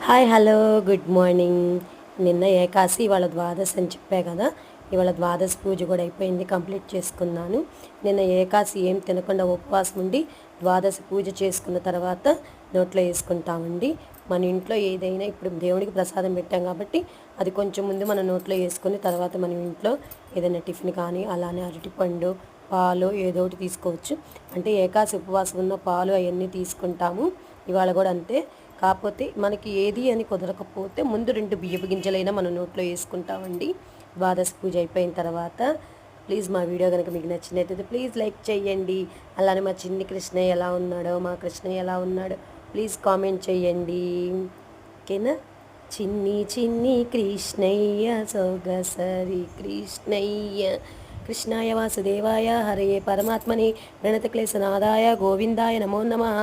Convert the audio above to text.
Hi hello good morning. నిన్న ఏకాశి ఇవాళ ద్వాదశి అని చెప్పా కదా. ఇవాళ ద్వాదశి పూజ కూడా అయిపోయింది, కంప్లీట్ చేసుకున్నాను. నిన్న ఏకాశి ఏం తినకుండా ఉపవాసం ఉండి ద్వాదశి పూజ చేసుకున్న తర్వాత నోట్లో వేసుకుంటామండి. మన ఇంట్లో ఏదైనా ఇప్పుడు దేవుడికి ప్రసాదం పెట్టాం కాబట్టి అది కొంచెం ముందు మన నోట్లో వేసుకొని తర్వాత మన ఇంట్లో ఏదైనా టిఫిన్ కానీ అలానే అరటిపండు పాలు ఏదో ఒకటి తీసుకోవచ్చు. అంటే ఏకాశి ఉపవాసం ఉన్న పాలు అవన్నీ తీసుకుంటాము. ఇవాళ కూడా అంతే. కాకపోతే మనకి ఏది అని కుదరకపోతే ముందు 2 బియ్యపు గింజలైనా మనం నోట్లో వేసుకుంటామండి ద్వాదశి పూజ అయిపోయిన తర్వాత. ప్లీజ్ మా వీడియో కనుక మీకు నచ్చినట్టయితే ప్లీజ్ లైక్ చేయండి. అలానే మా చిన్ని కృష్ణయ్య ఎలా ఉన్నాడో, మా కృష్ణయ్య ఎలా ఉన్నాడో ప్లీజ్ కామెంట్ చేయండి. ఓకేనా? చిన్ని చిన్ని కృష్ణయ్య సొగసరి కృష్ణయ్య, కృష్ణాయ వాసుదేవాయ హరే పరమాత్మని ప్రణతక్లేశనాదాయ గోవిందాయ నమో నమః.